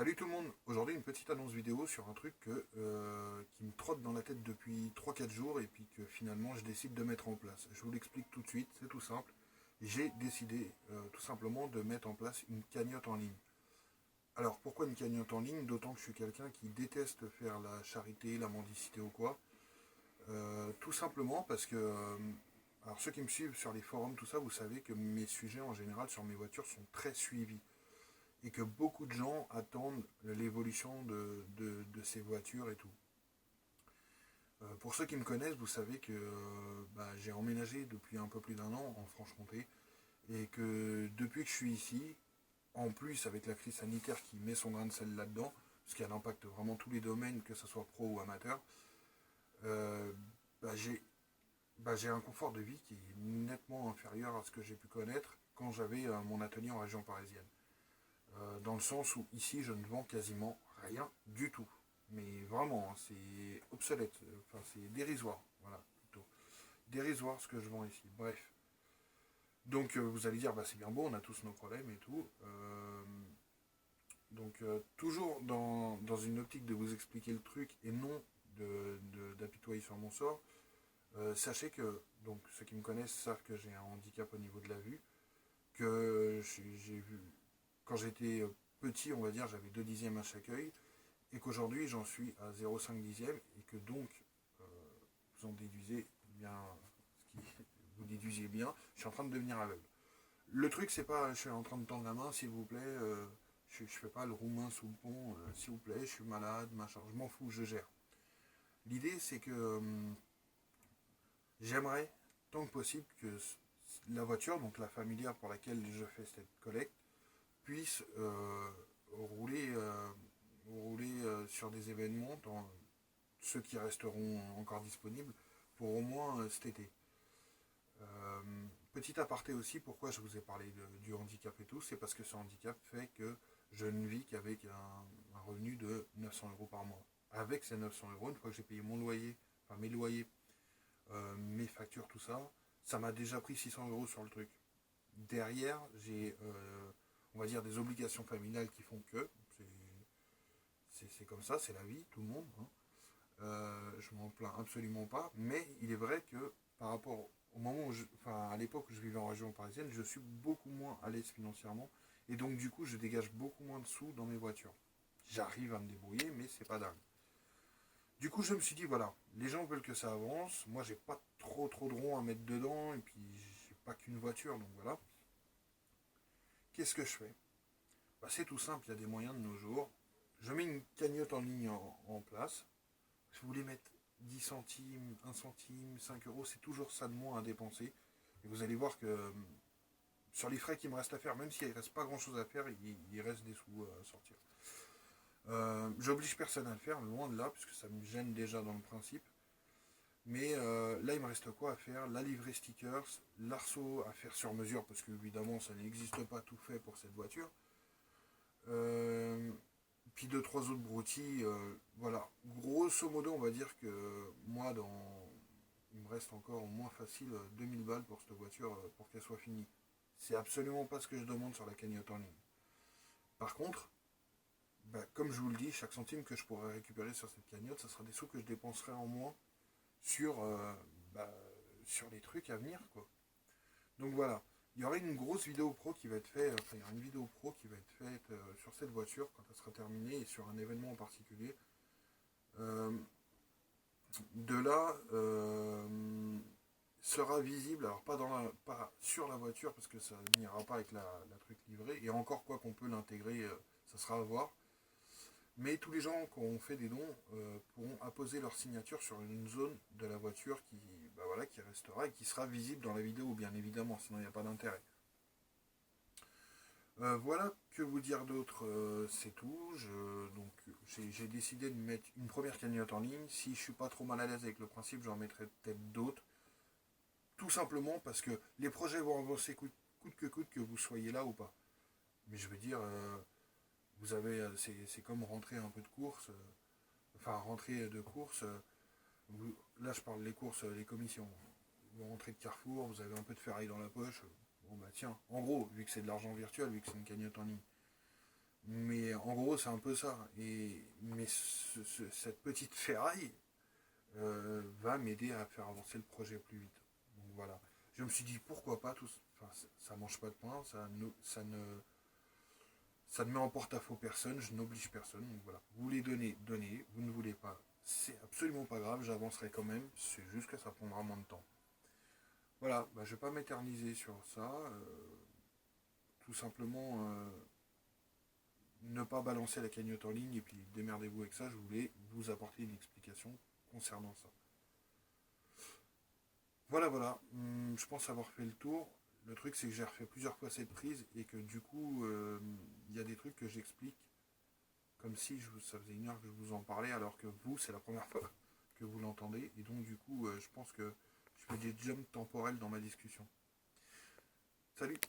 Salut tout le monde, aujourd'hui une petite annonce vidéo sur un truc qui me trotte dans la tête depuis 3 4 jours et puis que finalement je décide de mettre en place. Je vous l'explique tout de suite, c'est tout simple. J'ai décidé tout simplement de mettre en place une cagnotte en ligne. Alors pourquoi une cagnotte en ligne? D'autant que je suis quelqu'un qui déteste faire la charité, la mendicité ou quoi. Tout simplement parce que, alors ceux qui me suivent sur les forums, tout ça, vous savez que mes sujets en général sur mes voitures sont très suivis et que beaucoup de gens attendent l'évolution de ces voitures et tout. Pour ceux qui me connaissent, vous savez que j'ai emménagé depuis un peu plus d'un an en Franche-Comté et que depuis que je suis ici, en plus avec la crise sanitaire qui met son grain de sel là-dedans, ce qui a un impact vraiment tous les domaines, que ce soit pro ou amateur, euh, bah, j'ai j'ai un confort de vie qui est nettement inférieur à ce que j'ai pu connaître quand j'avais mon atelier en région parisienne. Dans le sens où ici je ne vends quasiment rien du tout. Mais vraiment, hein, c'est obsolète, enfin c'est dérisoire, voilà, plutôt. Dérisoire ce que je vends ici, bref. Donc vous allez dire, c'est bien beau, on a tous nos problèmes et tout. Toujours dans une optique de vous expliquer le truc et non d'apitoyer sur mon sort, sachez que, donc ceux qui me connaissent savent que j'ai un handicap au niveau de la vue, que j'ai vu, quand j'étais petit, on va dire, j'avais 2 dixièmes à chaque œil, et qu'aujourd'hui j'en suis à 0,5 dixième, et que donc, euh, vous en déduisez bien, vous déduisez bien, je suis en train de devenir aveugle. Le truc, c'est pas, je suis en train de tendre la main, s'il vous plaît, je fais pas le roumain sous le pont, s'il vous plaît, je suis malade, machin, je m'en fous, je gère. L'idée, c'est que j'aimerais, tant que possible, que la voiture, donc la familière pour laquelle je fais cette collecte, puisse rouler, sur des événements, ceux qui resteront encore disponibles, pour au moins cet été. Euh, Petit aparté aussi, pourquoi je vous ai parlé du handicap et tout, c'est parce que ce handicap fait que je ne vis qu'avec un revenu de 900 euros par mois. Avec ces 900 euros, une fois que j'ai payé mon loyer, enfin mes loyers, mes factures, tout ça, ça m'a déjà pris 600 euros sur le truc. Derrière, j'ai, on va dire, des obligations familiales qui font que, c'est comme ça, c'est la vie, tout le monde. Hein. Je m'en plains absolument pas, mais il est vrai que par rapport au moment où à l'époque où je vivais en région parisienne, je suis beaucoup moins à l'aise financièrement, et donc du coup, je dégage beaucoup moins de sous dans mes voitures. J'arrive à me débrouiller, mais c'est pas dingue. Du coup, je me suis dit, voilà, les gens veulent que ça avance. Moi, j'ai pas trop de ronds à mettre dedans. Et puis, j'ai pas qu'une voiture, donc voilà. Qu'est-ce que je fais? C'est tout simple, il y a des moyens de nos jours. Je mets une cagnotte en ligne en place. Si vous voulez mettre 10 centimes, 1 centime, 5 euros, c'est toujours ça de moins à dépenser. Et vous allez voir que sur les frais qu'il me reste à faire, même s'il ne reste pas grand chose à faire, il reste des sous à sortir. J'oblige personne à le faire, loin de là, puisque ça me gêne déjà dans le principe. Mais là, il me reste quoi à faire? La livrée stickers, l'arceau à faire sur mesure, parce que évidemment, ça n'existe pas tout fait pour cette voiture. Euh, Puis deux, trois autres broutilles. Voilà. Grosso modo, on va dire que moi, il me reste encore au moins facile 2000 balles pour cette voiture pour qu'elle soit finie. C'est absolument pas ce que je demande sur la cagnotte en ligne. Par contre, comme je vous le dis, chaque centime que je pourrais récupérer sur cette cagnotte, ça sera des sous que je dépenserai en moins sur, bah, sur les trucs à venir, quoi. Donc voilà. Il y aura une grosse vidéo pro qui va être faite, enfin il y aura une vidéo pro qui va être faite sur cette voiture quand elle sera terminée et sur un événement en particulier. Euh, de là sera visible, alors pas sur la voiture parce que ça n'ira pas avec la truc livrée, et encore quoi qu'on peut l'intégrer, ça sera à voir. Mais tous les gens qui ont fait des dons pourront apposer leur signature sur une zone de la voiture qui restera et qui sera visible dans la vidéo, bien évidemment, sinon il n'y a pas d'intérêt. Voilà, que vous dire d'autre, c'est tout. J'ai décidé de mettre une première cagnotte en ligne. Si je suis pas trop mal à l'aise avec le principe, j'en mettrai peut-être d'autres. Tout simplement parce que les projets vont avancer coûte que coûte que vous soyez là ou pas. Mais je veux dire, vous avez, c'est comme rentrer un peu de course, enfin rentrer de course. Là, je parle des courses, les commissions. Vous rentrez de Carrefour, vous avez un peu de ferraille dans la poche. Bon bah tiens, en gros, vu que c'est de l'argent virtuel, vu que c'est une cagnotte en ligne. Mais en gros, c'est un peu ça. Mais cette petite ferraille va m'aider à faire avancer le projet plus vite. Donc voilà. Je me suis dit, pourquoi pas, enfin, ça mange pas de pain, ça ne met en porte-à-faux personne, je n'oblige personne. Donc voilà. Vous voulez donner, donnez. Vous ne voulez pas, c'est absolument pas grave, j'avancerai quand même. C'est juste que ça prendra moins de temps. Voilà, bah, je ne vais pas m'éterniser sur ça. Tout simplement, ne pas balancer la cagnotte en ligne et puis démerdez-vous avec ça. Je voulais vous apporter une explication concernant ça. Voilà, voilà. Je pense avoir fait le tour. Le truc, c'est que j'ai refait plusieurs fois cette prise et que du coup, il y a des trucs que j'explique comme si ça faisait une heure que je vous en parlais, alors que vous, c'est la première fois que vous l'entendez. Et donc, du coup, je pense que je fais des jumps temporels dans ma discussion. Salut!